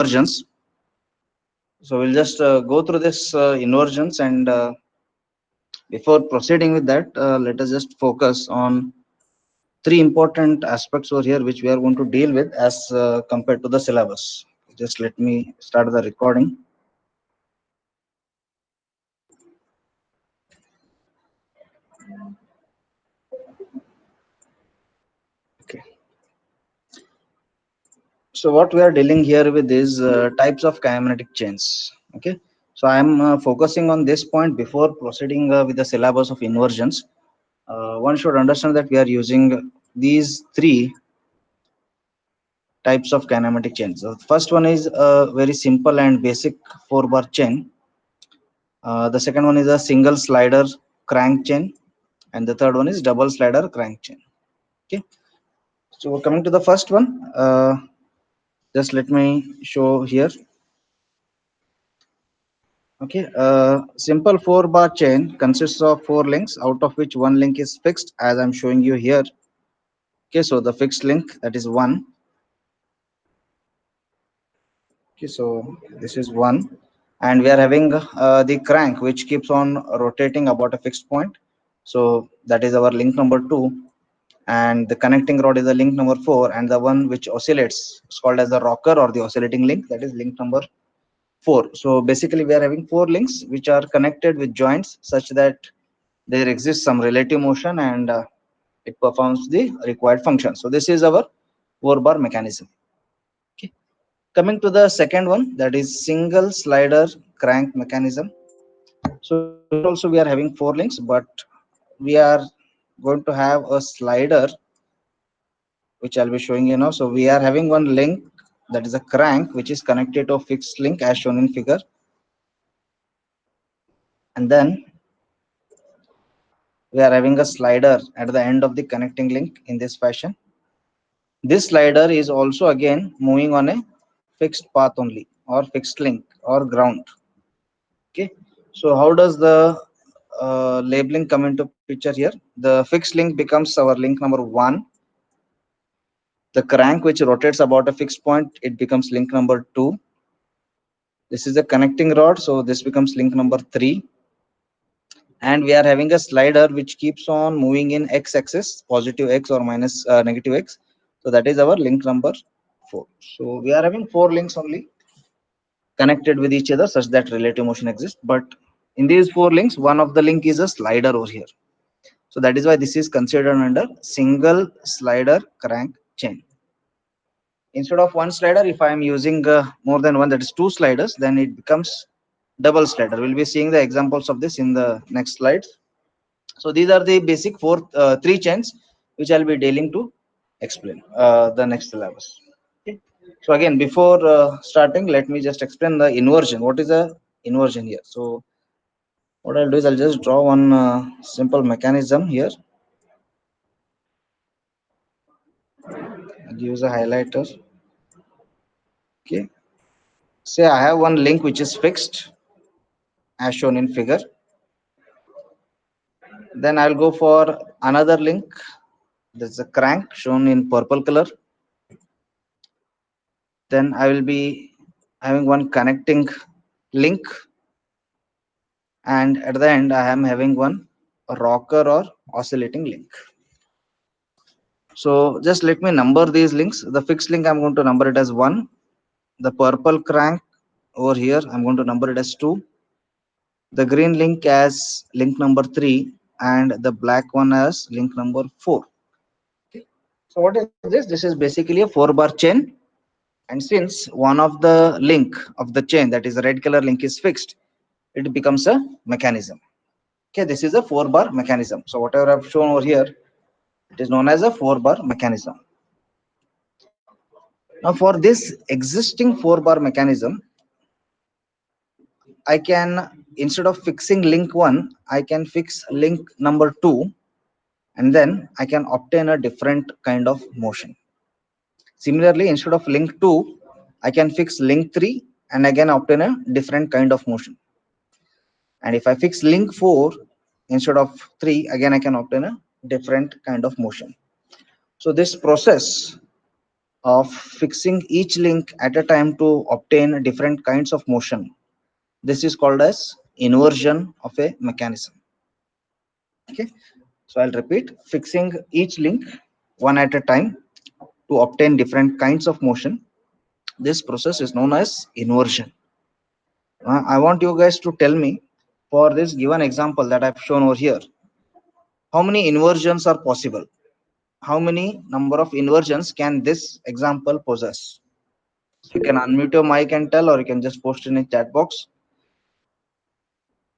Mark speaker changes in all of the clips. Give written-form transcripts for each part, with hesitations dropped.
Speaker 1: inversions. So we'll just go through this inversions, and before proceeding with that, let us just focus on three important aspects over here which we are going to deal with as compared to the syllabus. Just let me start the recording. Okay. So what we are dealing here with is types of kinematic chains. Okay. So I'm focusing on this point before proceeding with the syllabus of inversions. One should understand that we are using these three types of kinematic chains. So the first one is a very simple and basic 4-bar chain. The second one is a single slider crank chain, and the third one is double slider crank chain. Okay. So coming to the first one, just let me show here. Okay, simple 4-bar chain consists of 4 links, out of which one link is fixed, as I'm showing you here. Okay, so the fixed link, that is one. Okay, so this is one, and we are having the crank which keeps on rotating about a fixed point. So that is our link number two, and the connecting rod is the link number four, and the one which oscillates is called as the rocker or the oscillating link, that is link number four. So basically, we are having 4 links which are connected with joints such that there exists some relative motion, and it performs the required function. So this is our 4-bar mechanism. Okay. Coming to the second one, that is single slider crank mechanism. So here also we are having 4 links, but we are going to have a slider which I'll be showing you now. So we are having one link, that is a crank, which is connected to a fixed link as shown in figure, and then we are having a slider at the end of the connecting link in this fashion. This slider is also again moving on a fixed path only, or fixed link or ground. Okay. So how does the labeling come into picture here? The fixed link becomes our link number one. The crank which rotates about a fixed point, it becomes link number two. This is a connecting rod, so this becomes link number three. And we are having a slider which keeps on moving in x-axis, positive x or minus negative x. So that is our link number four. So we are having 4 links only connected with each other such that relative motion exists. But in these 4 links, one of the link is a slider over here. So that is why this is considered under single slider crank chain. Instead of one slider, if I am using more than one, that is 2 sliders, then it becomes double slider. We'll be seeing the examples of this in the next slides. So these are the basic 3 chains which I'll be dealing to explain the next syllabus. Okay. So again, before starting, let me just explain the inversion. What is a inversion here? So what I'll do is I'll just draw one simple mechanism here. I'll use a highlighter. Okay. Say I have one link which is fixed as shown in figure. Then I'll go for another link. There's a crank shown in purple color. Then I will be having one connecting link, and at the end I am having one rocker or oscillating link. So just let me number these links. The fixed link, I'm going to number it as 1. The purple crank over here, I'm going to number it as 2. The green link as link number 3, and the black one as link number 4. Okay. So what is this? This is basically a 4-bar chain, and since one of the link of the chain, that is the red color link, is fixed, it becomes a mechanism. Okay, this is a 4-bar mechanism. So whatever I've shown over here, it is known as a 4-bar mechanism. Now for this existing 4-bar mechanism, I can, instead of fixing link 1, I can fix link number 2, and then I can obtain a different kind of motion. Similarly, instead of link 2, I can fix link 3 and again obtain a different kind of motion. And if I fix link 4 instead of 3, again I can obtain a different kind of motion. So this process of fixing each link at a time to obtain different kinds of motion. This is called as inversion of a mechanism. Okay, so I'll repeat: fixing each link one at a time to obtain different kinds of motion. This process is known as inversion. I want you guys to tell me, for this given example that I've shown over here, how many inversions are possible? How many number of inversions can this example possess? So you can unmute your mic and tell, or you can just post in a chat box.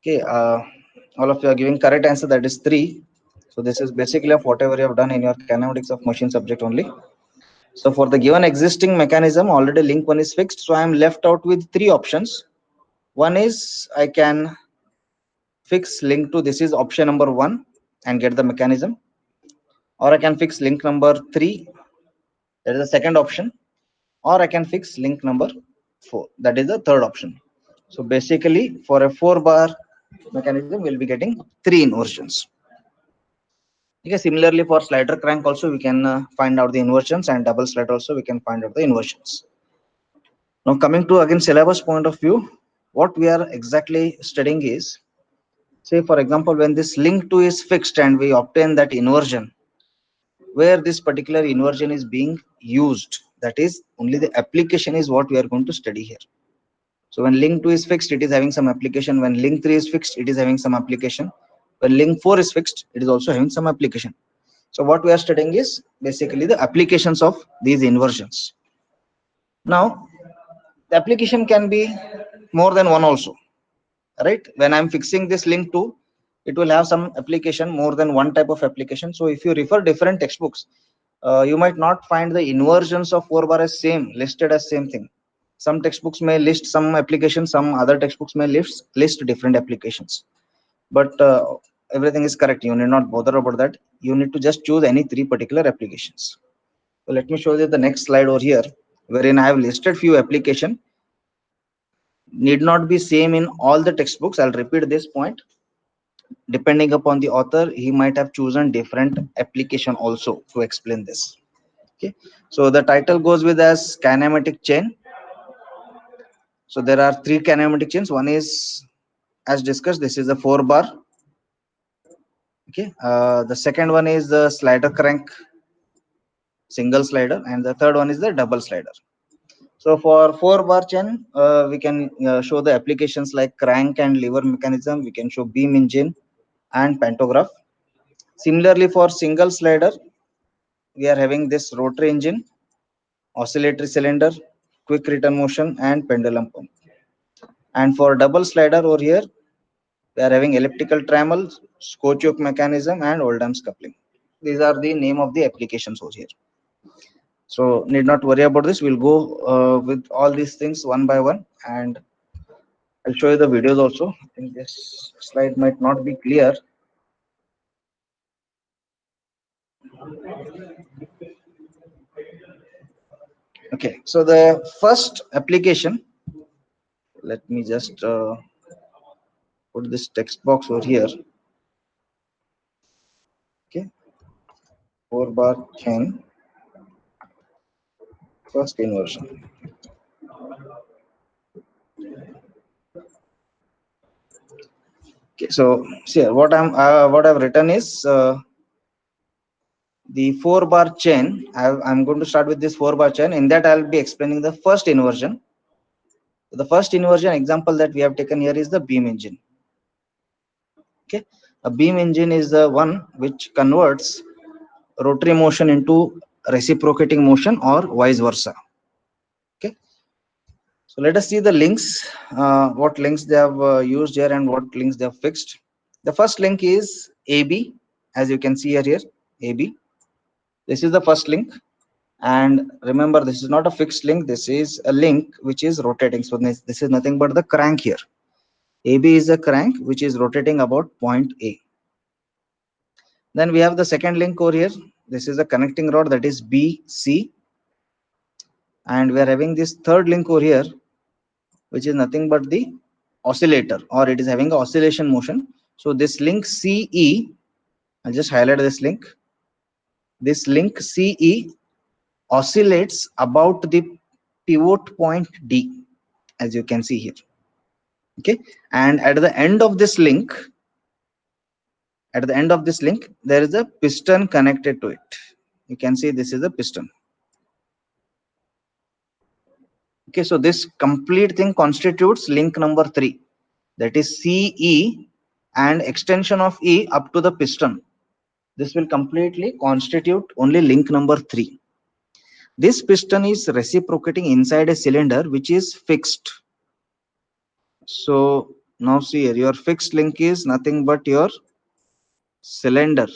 Speaker 1: Okay, all of you are giving correct answer, that is 3. So this is basically of whatever you have done in your kinematics of machine subject only. So for the given existing mechanism, already link 1 is fixed. So I am left out with 3 options. One is I can fix link to, this is option number 1, and get the mechanism. Or I can fix link number 3, that is the second option. Or I can fix link number 4, that is the third option. So basically for a 4 bar mechanism, we'll be getting 3 inversions. Okay, similarly for slider crank also we can find out the inversions, and double slider also we can find out the inversions. Now coming to again syllabus point of view, what we are exactly studying is, say for example, when this link 2 is fixed and we obtain that inversion, where this particular inversion is being used, that is only the application is what we are going to study here. So when link 2 is fixed, it is having some application. When link 3 is fixed, it is having some application. When link 4 is fixed, it is also having some application. So what we are studying is basically the applications of these inversions. Now, the application can be more than one also, right? When I'm fixing this link to, it will have some application, more than one type of application. So if you refer different textbooks, you might not find the inversions of 4 bar as same, listed as same thing. Some textbooks may list some applications, some other textbooks may list different applications. But everything is correct. You need not bother about that. You need to just choose any 3 particular applications. So let me show you the next slide over here, wherein I have listed few application. Need not be same in all the textbooks. I'll repeat this point. Depending upon the author, he might have chosen different application also to explain this. Okay, so the title goes with as kinematic chain. So there are 3 kinematic chains. One is, as discussed, this is the 4 bar. Okay, the second one is the slider crank single slider, and the third one is the double slider. So for 4 bar chain, we can show the applications like crank and lever mechanism. We can show beam engine and pantograph. Similarly, for single slider, we are having this rotary engine, oscillatory cylinder, quick return motion, and pendulum pump. And for double slider over here, we are having elliptical trammel, scotch yoke mechanism, and Oldham's coupling. These are the name of the applications over here. So need not worry about this. We'll go with all these things one by one, and I'll show you the videos also. I think this slide might not be clear. Okay, so the first application, let me just put this text box over here. Okay, 4 bar chain, first inversion. Okay, so see what I've written is the 4 bar chain. I'm going to start with this 4 bar chain. In that, I'll be explaining the first inversion. The first inversion example that we have taken here is the beam engine. Okay, a beam engine is the one which converts rotary motion into reciprocating motion or vice versa. Okay, so let us see the links, what links they have used here and what links they have fixed. The first link is AB, as you can see here, AB. This is the first link. And remember, this is not a fixed link. This is a link which is rotating. So this is nothing but the crank here. AB is a crank which is rotating about point A. Then we have the second link over here. This is a connecting rod, that is BC. And we are having this third link over here, which is nothing but the oscillator, or it is having the oscillation motion. So this link CE, I'll just highlight this link. This link CE oscillates about the pivot point D, as you can see here. Okay, and at the end of this link, there is a piston connected to it. You can see this is a piston. Okay, so this complete thing constitutes link number 3, that is CE and extension of E up to the piston. This will completely constitute only link number 3. This piston is reciprocating inside a cylinder which is fixed. So now see here, your fixed link is nothing but your cylinder.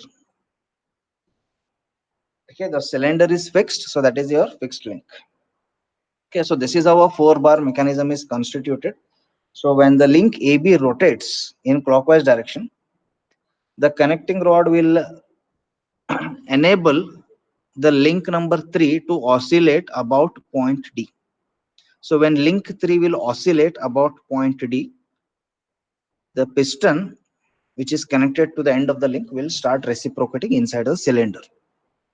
Speaker 1: Okay, the cylinder is fixed, so that is your fixed link. Okay, so this is how a 4-bar mechanism is constituted. So when the link AB rotates in clockwise direction, the connecting rod will enable the link number 3 to oscillate about point D. So when link 3 will oscillate about point D, the piston which is connected to the end of the link will start reciprocating inside the cylinder.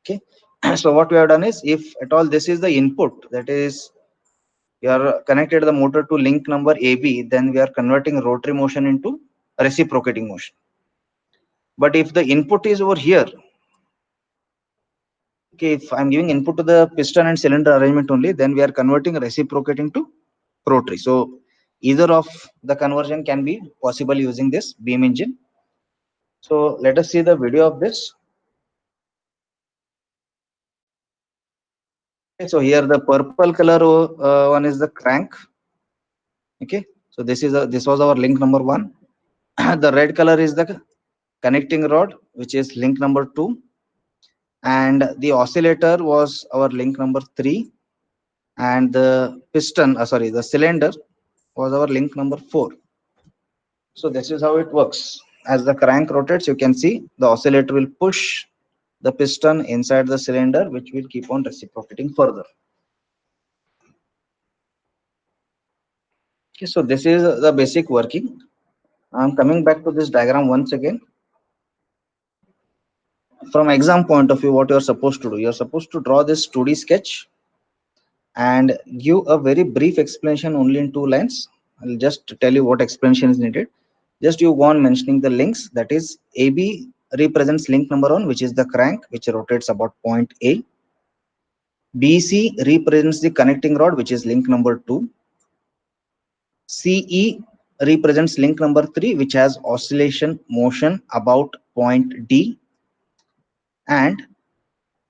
Speaker 1: Okay, so what we have done is, if at all this is the input, that is you are connected the motor to link number AB, then we are converting rotary motion into reciprocating motion. But if the input is over here, okay, if I'm giving input to the piston and cylinder arrangement only, then we are converting reciprocating to rotary. So either of the conversion can be possible using this beam engine. So let us see the video of this. Okay, so here the purple color one is the crank. Okay, so this was our link number 1. The red color is the connecting rod, which is link number 2, and the oscillator was our link number 3, and the piston, the cylinder was our link number 4. So this is how it works. As the crank rotates, you can see the oscillator will push the piston inside the cylinder, which will keep on reciprocating further. Okay, so this is the basic working. I'm coming back to this diagram once again. From exam point of view, what you're supposed to do, you're supposed to draw this 2D sketch and give a very brief explanation only in 2 lines. I'll just tell you what explanation is needed. Just you go on mentioning the links, that is AB represents link number 1, which is the crank, which rotates about point A. BC represents the connecting rod, which is link number 2. CE represents link number 3, which has oscillation motion about point D. And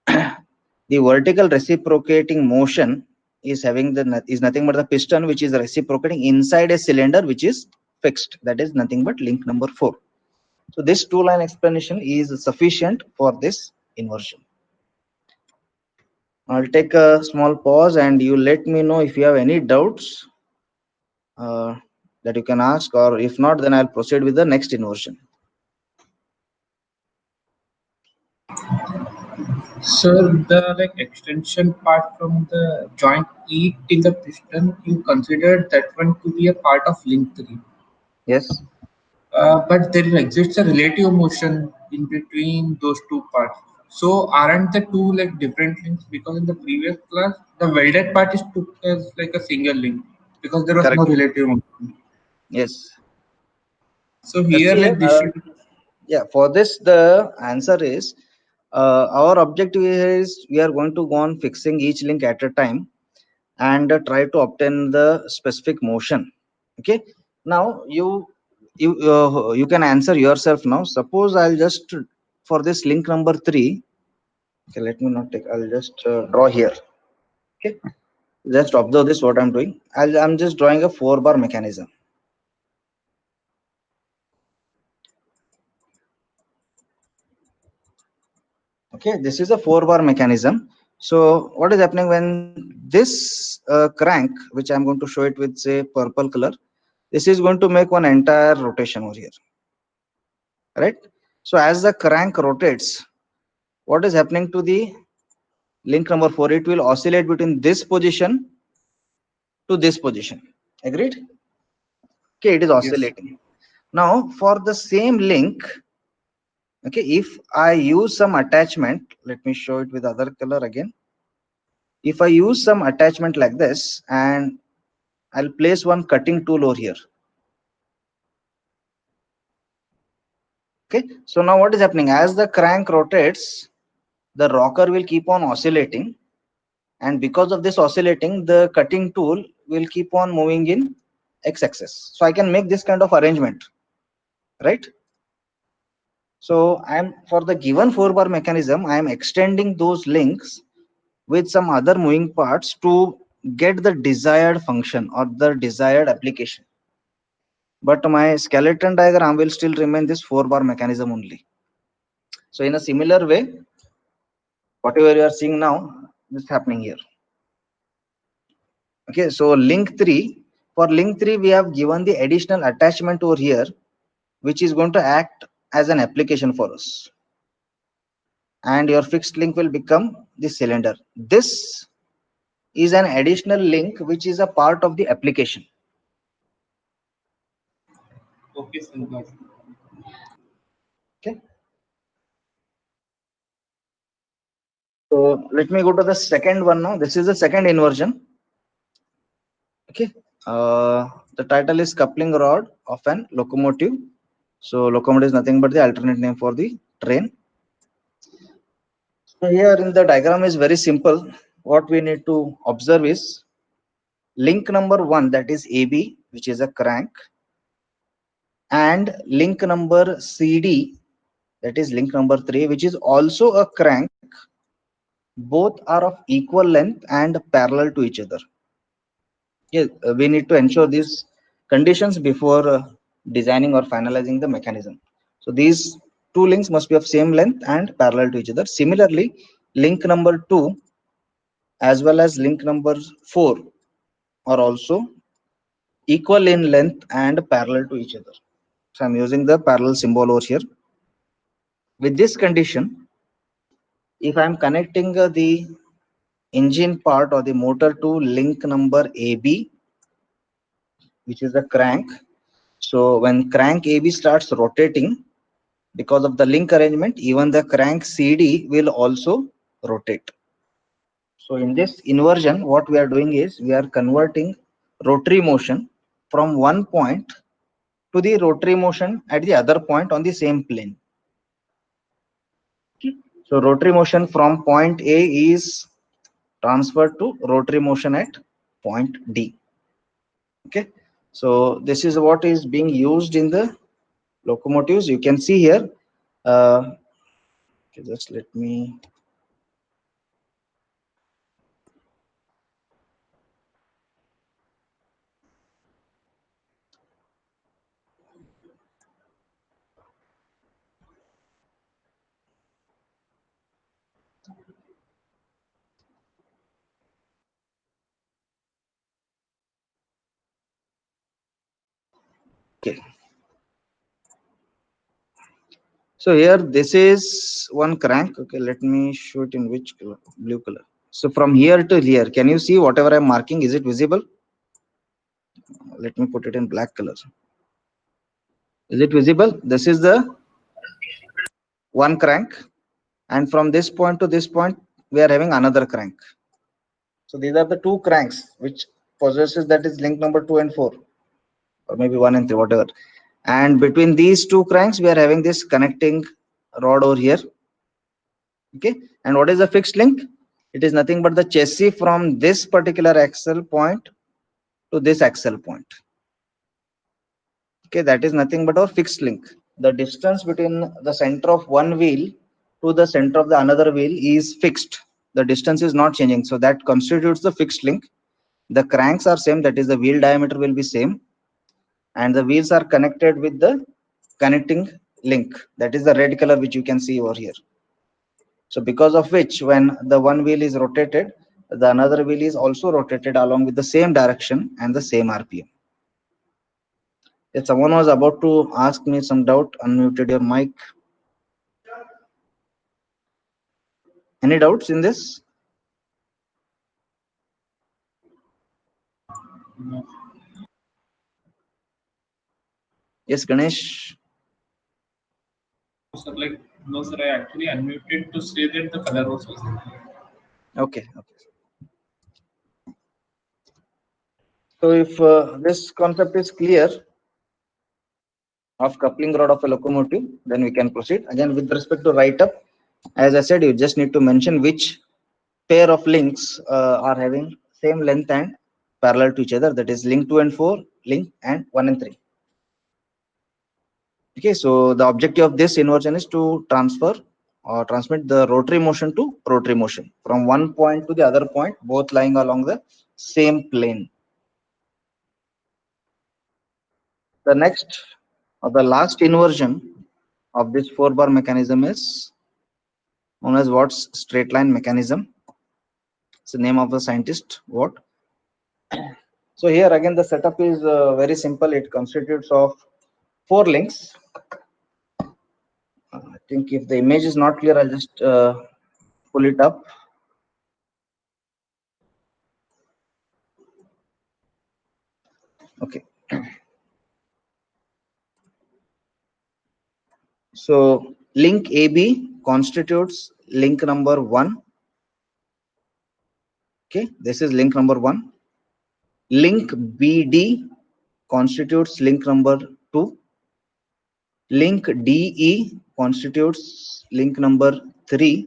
Speaker 1: the vertical reciprocating motion is nothing but the piston which is reciprocating inside a cylinder which is fixed, that is nothing but link number 4. So this 2-line explanation is sufficient for this inversion. I'll take a small pause and you let me know if you have any doubts that you can ask, or if not, then I'll proceed with the next inversion.
Speaker 2: Sir, the extension part from the joint E till the piston, you considered that one to be a part of link 3.
Speaker 1: Yes,
Speaker 2: But there exists a relative motion in between those two parts. So aren't the two different links? Because in the previous class, the welded part is took as a single link because there was no
Speaker 1: correct.
Speaker 2: relative motion.
Speaker 1: Yes.
Speaker 2: So here
Speaker 1: See,
Speaker 2: this should.
Speaker 1: yeah, for this the answer is our objective is we are going to go on fixing each link at a time and try to obtain the specific motion. Okay, now you can answer yourself now. Suppose I'll just, for this link number 3, okay, let me not take, I'll just draw here. Okay, just observe this what I'm doing. I'm just drawing a 4-bar mechanism. Okay, this is a 4-bar mechanism. So what is happening when this crank, which I'm going to show it with say purple color, this is going to make one entire rotation over here, right? So as the crank rotates, what is happening to the link number 4? It will oscillate between this position to this position. Agreed? Okay, it is
Speaker 2: Yes.
Speaker 1: oscillating. Now for the same link, okay, if I use some attachment, let me show it with other color again. If I use some attachment like this and I'll place one cutting tool over here. Okay, so now what is happening? As the crank rotates, the rocker will keep on oscillating, and because of this oscillating, the cutting tool will keep on moving in x-axis. So I can make this kind of arrangement, right? So I'm for the given 4-bar mechanism, I am extending those links with some other moving parts to get the desired function or the desired application. But my skeleton diagram will still remain this 4-bar mechanism only. So in a similar way, whatever you are seeing now, this is happening here. Okay, so link 3, for link 3, we have given the additional attachment over here, which is going to act as an application for us. And your fixed link will become the cylinder. This is an additional link which is a part of the application.
Speaker 2: Okay, sir. Got it.
Speaker 1: Okay. So let me go to the second one now. This is the second inversion. Okay. The title is coupling rod of an locomotive. So locomotive is nothing but the alternate name for the train. So here in the diagram is very simple. What we need to observe is link number 1, that is AB, which is a crank, and link number CD, that is link number 3, which is also a crank. Both are of equal length and parallel to each other. Yeah, we need to ensure these conditions before designing or finalizing the mechanism. So these two links must be of same length and parallel to each other. Similarly, link number 2 as well as link number 4 are also equal in length and parallel to each other. So I'm using the parallel symbol over here. With this condition, if I'm connecting the engine part or the motor to link number AB, which is the crank. So when crank AB starts rotating, because of the link arrangement, even the crank CD will also rotate. So in this inversion, what we are doing is we are converting rotary motion from one point to the rotary motion at the other point on the same plane. So rotary motion from point A is transferred to rotary motion at point D. Okay, so this is what is being used in the locomotives. You can see here. Okay, just let me. Okay, so here this is one crank. Okay, let me show it in which color? Blue color. So from here to here, can you see whatever I'm marking? Is it visible? Let me put it in black color. Is it visible? This is the one crank, and from this point to this point, we are having another crank. So these are the two cranks which possesses, that is link number 2 and 4, or maybe 1 and 3, whatever. And between these two cranks, we are having this connecting rod over here. Okay, and what is the fixed link? It is nothing but the chassis from this particular axle point to this axle point. Okay, that is nothing but our fixed link. The distance between the center of one wheel to the center of the another wheel is fixed. The distance is not changing, so that constitutes the fixed link. The cranks are same, that is the wheel diameter will be same, and the wheels are connected with the connecting link, that is the red color which you can see over here. So because of which, when the one wheel is rotated, the another wheel is also rotated along with the same direction and the same RPM. If someone was about to ask me some doubt, unmuted your mic. Any doubts in this?
Speaker 2: No,
Speaker 1: Yes, Ganesh.
Speaker 2: sir. Like no, sir. I actually unmuted to say that the color was visible.
Speaker 1: Okay. Okay. So if this concept is clear of coupling rod of a locomotive, then we can proceed. Again, with respect to write up, as I said, you just need to mention which pair of links are having same length and parallel to each other. That is link 2 and 4, link and 1 and 3. Okay, so the objective of this inversion is to transfer or transmit the rotary motion to rotary motion from one point to the other point, both lying along the same plane. The next or the last inversion of this 4-bar mechanism is known as Watt's straight line mechanism. It's the name of the scientist, Watt. So here again the setup is very simple. It constitutes of 4 links. I think if the image is not clear, I'll just pull it up. Okay. So link AB constitutes link number 1. Okay, this is link number 1. Link BD constitutes link number 2. Link DE constitutes link number 3.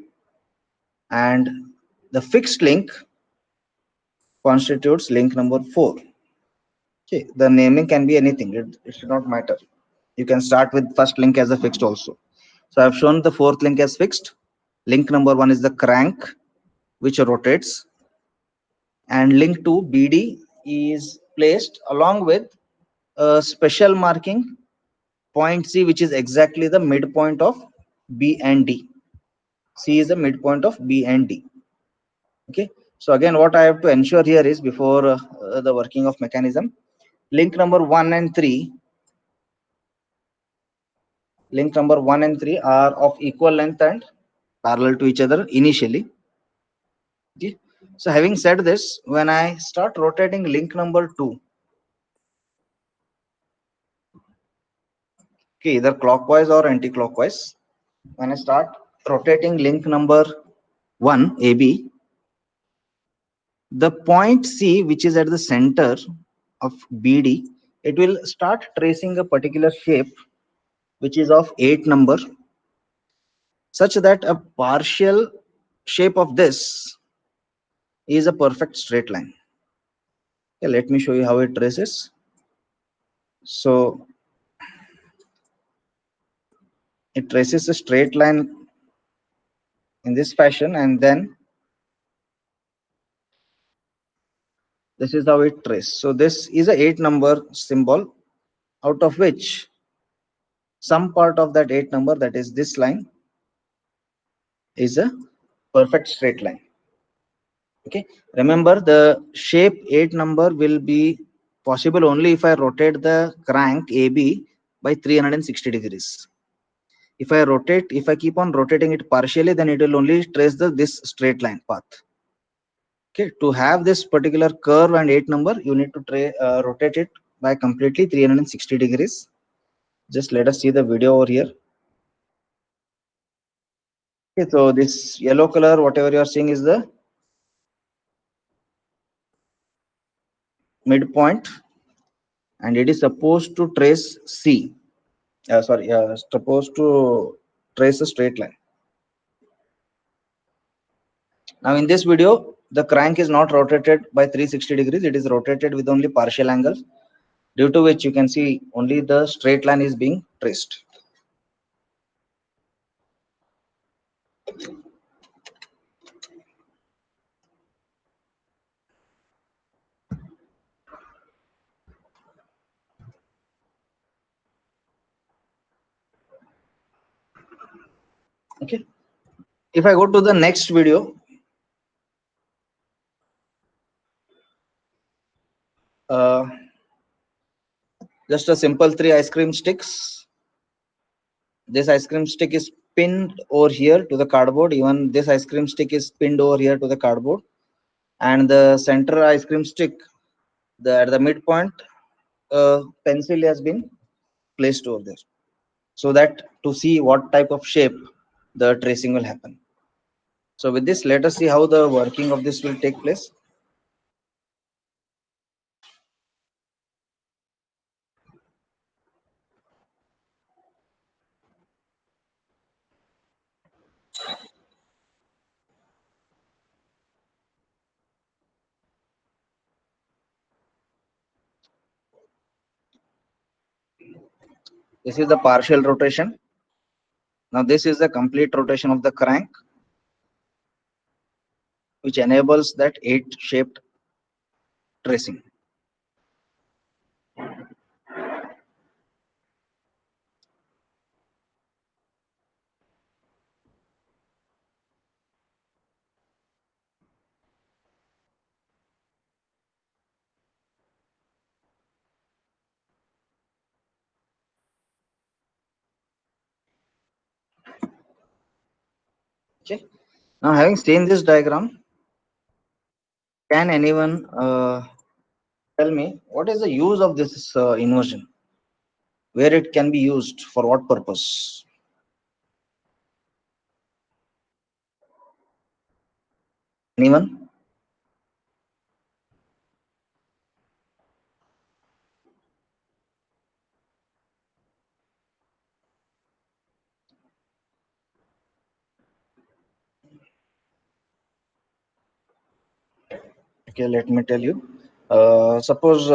Speaker 1: And the fixed link constitutes link number 4. Okay, the naming can be anything, it should not matter. You can start with first link as a fixed also. So I've shown the fourth link as fixed. Link number 1 is the crank which rotates, and link to BD is placed along with a special marking point C, which is exactly the midpoint of B and D. C is the midpoint of B and D. Okay, so again what I have to ensure here is before the working of mechanism, link number 1 and 3 are of equal length and parallel to each other initially. Okay, so having said this, when I start rotating link number 2, okay, either clockwise or anti-clockwise, when I start rotating link number 1 AB, the point C, which is at the center of BD, it will start tracing a particular shape which is of 8 number, such that a partial shape of this is a perfect straight line. Okay, let me show you how it traces. So it traces a straight line in this fashion, and then this is how it traces. So this is a 8 number symbol, out of which some part of that 8 number, that is this line, is a perfect straight line. Okay, remember the shape 8 number will be possible only if I rotate the crank AB by 360 degrees. If I keep on rotating it partially, then it will only trace this straight line path. Okay, to have this particular curve and 8 number, you need to rotate it by completely 360 degrees. Just let us see the video over here. Okay, so this yellow color, whatever you are seeing, is the midpoint, and it is supposed to trace C. Supposed to trace a straight line. Now in this video, the crank is not rotated by 360 degrees. It is rotated with only partial angles, due to which you can see only the straight line is being traced. Okay. If I go to the next video, uh, just a simple 3 ice cream sticks. This ice cream stick is pinned over here to the cardboard. Even this ice cream stick is pinned over here to the cardboard, and the center ice cream stick, at the midpoint, pencil has been placed over there, so that to see what type of shape the tracing will happen. So with this, let us see how the working of this will take place. This is the partial rotation. Now this is the complete rotation of the crank, which enables that 8 shaped tracing. Okay. Now having seen this diagram, can anyone tell me what is the use of this inversion? Where it can be used for what purpose? Anyone? Okay, let me tell you. Suppose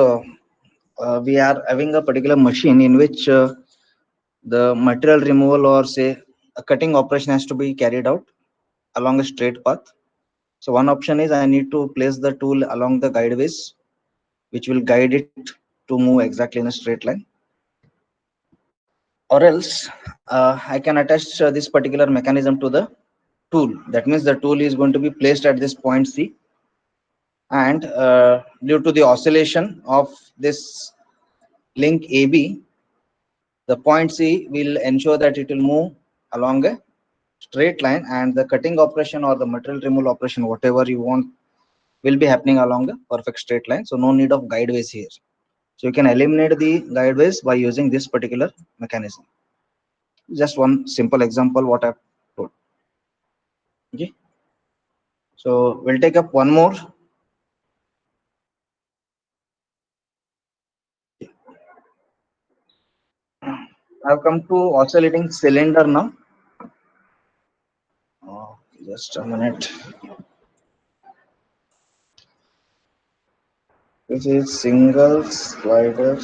Speaker 1: we are having a particular machine in which the material removal or say a cutting operation has to be carried out along a straight path. So one option is I need to place the tool along the guideways, which will guide it to move exactly in a straight line. Or else I can attach this particular mechanism to the tool. That means the tool is going to be placed at this point C, and due to the oscillation of this link AB, the point C will ensure that it will move along a straight line, and the cutting operation or the material removal operation, whatever you want, will be happening along a perfect straight line. So no need of guideways here. So you can eliminate the guideways by using this particular mechanism. Just one simple example what I've told. Okay. So we'll take up one more. I've come to oscillating cylinder now. Just a minute. This is single slider.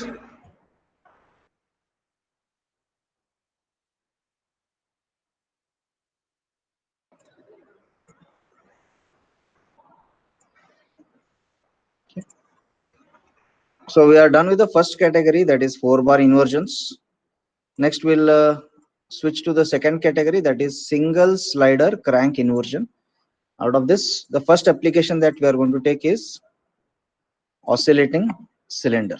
Speaker 1: So we are done with the first category, that is 4-bar inversions. Next we'll switch to the second category, that is single slider crank inversion. Out of this, the first application that we are going to take is oscillating cylinder.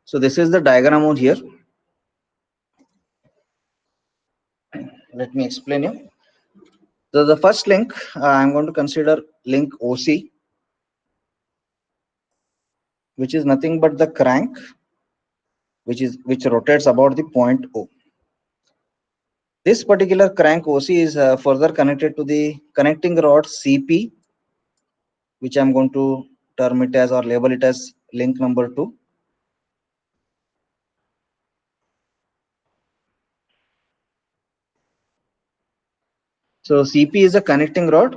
Speaker 1: So this is the diagram on here. Let me explain you. So the first link I'm going to consider link OC, which is nothing but the crank, which rotates about the point O. This particular crank OC is further connected to the connecting rod CP, which I'm going to term it as or label it as link number 2. So CP is a connecting rod,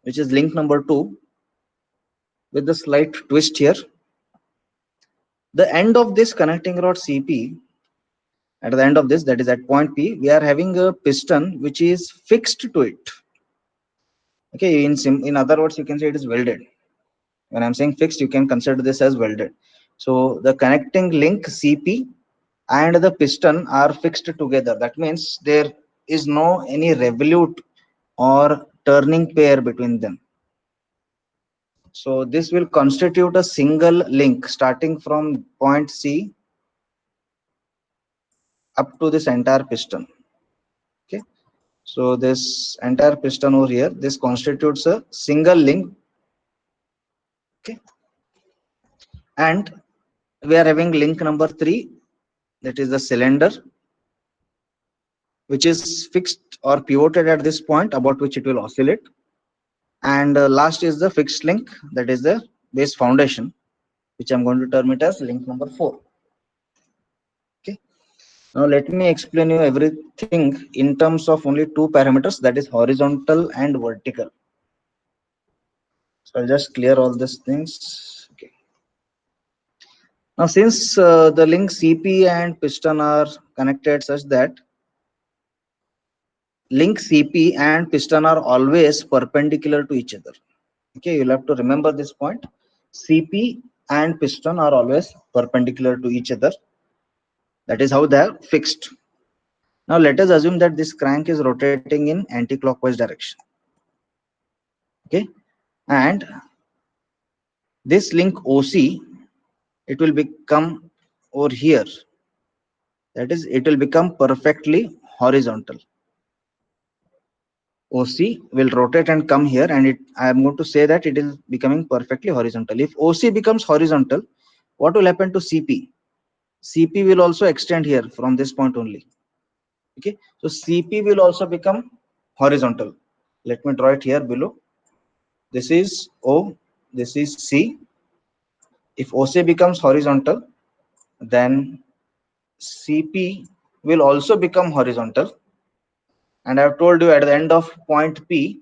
Speaker 1: which is link number 2, with the slight twist here. The end of this connecting rod CP, at the end of this, that is at point P, we are having a piston which is fixed to it. Okay, in other words, you can say it is welded. When I'm saying fixed, you can consider this as welded. So the connecting link CP and the piston are fixed together. That means there is no any revolute or turning pair between them. So this will constitute a single link starting from point C up to this entire piston. Okay. So this entire piston over here, this constitutes a single link. Okay. And we are having link number 3, that is the cylinder, which is fixed or pivoted at this point about which it will oscillate. And last is the fixed link, that is the base foundation, which I'm going to term it as link number 4. Okay. Now let me explain you everything in terms of only 2 parameters, that is horizontal and vertical. So I'll just clear all these things. Now, since the link CP and piston are connected such that link CP and piston are always perpendicular to each other. Okay, you'll have to remember this point. CP and piston are always perpendicular to each other. That is how they are fixed. Now let us assume that this crank is rotating in anti-clockwise direction. Okay, and this link OC, it will become over here. That is, it will become perfectly horizontal. OC will rotate and come here, and I am going to say that it is becoming perfectly horizontal. If OC becomes horizontal, what will happen to CP? CP will also extend here from this point only. Okay, so CP will also become horizontal. Let me draw it here below. This is O, this is C. If OC becomes horizontal, then CP will also become horizontal. And I have told you at the end of point P,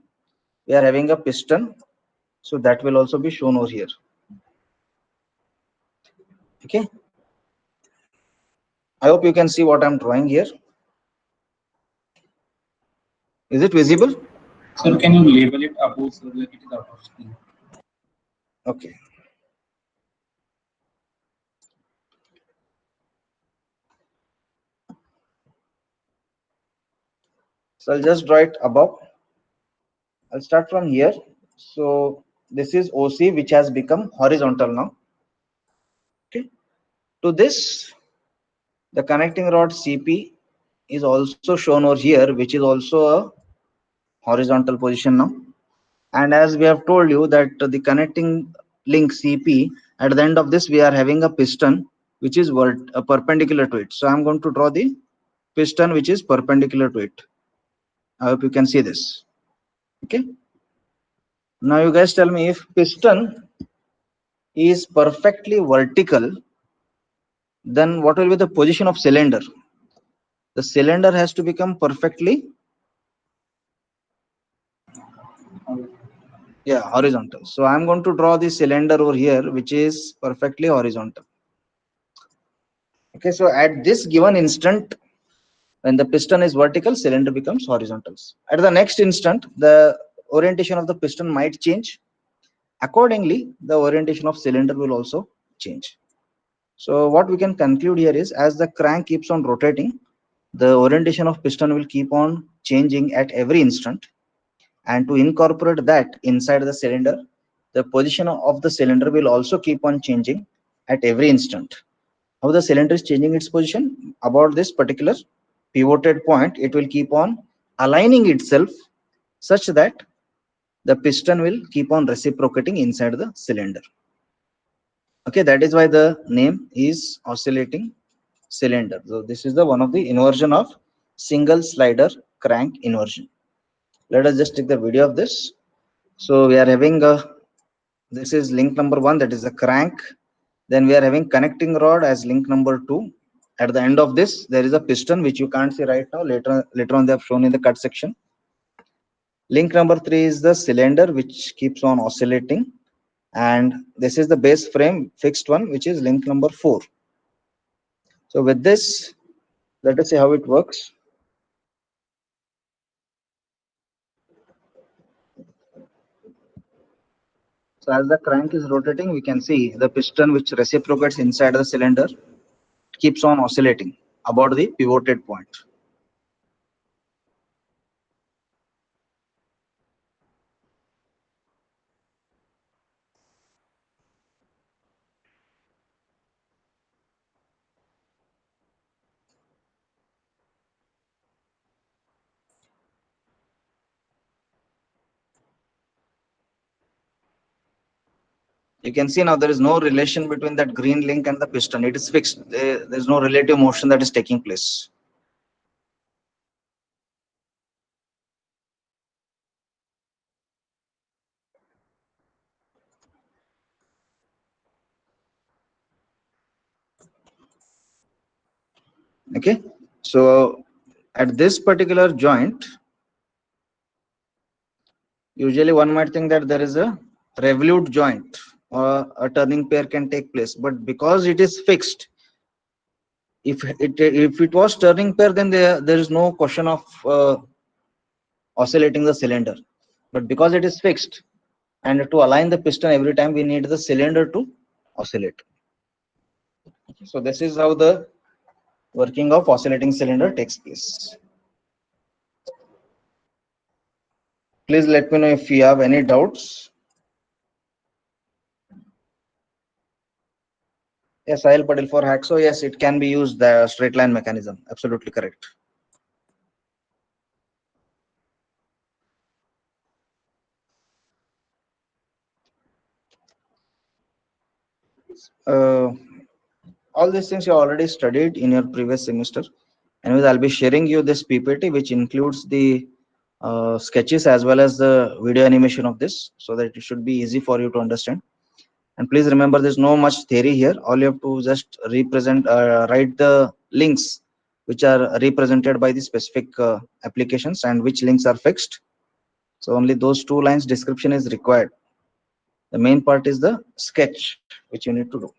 Speaker 1: we are having a piston. So that will also be shown over here. Okay. I hope you can see what I'm drawing here. Is it visible?
Speaker 2: Sir, can you label it above so like it is out of screen?
Speaker 1: Okay. So I'll just draw it above. I'll start from here. So this is OC, which has become horizontal now. Okay. To this, the connecting rod CP is also shown over here, which is also a horizontal position now. And as we have told you that the connecting link CP, at the end of this, we are having a piston which is perpendicular to it. So I'm going to draw the piston which is perpendicular to it. I hope you can see this. Okay. Now you guys tell me, if piston is perfectly vertical, then what will be the position of cylinder? The cylinder has to become perfectly, yeah, horizontal. So I'm going to draw the cylinder over here, which is perfectly horizontal. Okay, so at this given instant, when the piston is vertical, cylinder becomes horizontal. At the next instant, the orientation of the piston might change. Accordingly, the orientation of cylinder will also change. So what we can conclude here is, as the crank keeps on rotating, the orientation of piston will keep on changing at every instant. And to incorporate that inside the cylinder, the position of the cylinder will also keep on changing at every instant. How the cylinder is changing its position? About this particular pivoted point, it will keep on aligning itself such that the piston will keep on reciprocating inside the cylinder. Okay, that is why the name is oscillating cylinder. So this is the one of the inversion of single slider crank inversion. Let us just take the video of this. So we are having this is link number 1, that is the crank. Then we are having connecting rod as link number 2. At the end of this, there is a piston which you can't see right now. Later on, they have shown in the cut section. Link number 3 is the cylinder which keeps on oscillating, and this is the base frame fixed one, which is link number 4. So with this, let us see how it works. So as the crank is rotating, we can see the piston which reciprocates inside the cylinder keeps on oscillating about the pivoted point. You can see now there is no relation between that green link and the piston. It is fixed. There is no relative motion that is taking place. Okay. So at this particular joint, usually one might think that there is a revolute joint a turning pair can take place. But because it is fixed, if it was turning pair, then there is no question of oscillating the cylinder. But because it is fixed, and to align the piston every time, we need the cylinder to oscillate. So this is how the working of oscillating cylinder takes place. Please let me know if you have any doubts. Yes, Sahil Patel for Hacksaw. Yes, it can be used the straight line mechanism. Absolutely correct. Uh, all these things you already studied in your previous semester. Anyways, I'll be sharing you this PPT, which includes the sketches as well as the video animation of this, so that it should be easy for you to understand. And please remember, there's no much theory here. All you have to just write the links which are represented by the specific applications and which links are fixed. So only those two lines description is required. The main part is the sketch which you need to do.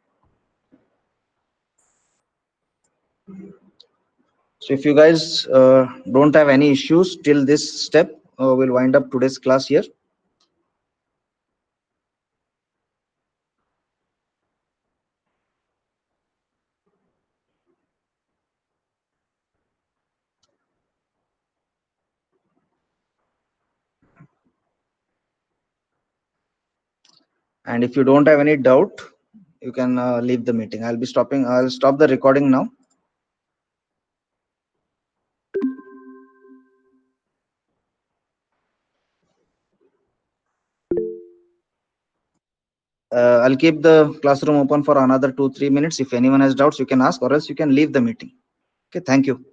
Speaker 1: So if you guys don't have any issues till this step, we'll wind up today's class here. And if you don't have any doubt, you can leave the meeting. I'll stop the recording now. I'll keep the classroom open for another 2-3 minutes. If anyone has doubts, you can ask, or else you can leave the meeting. Okay, thank you.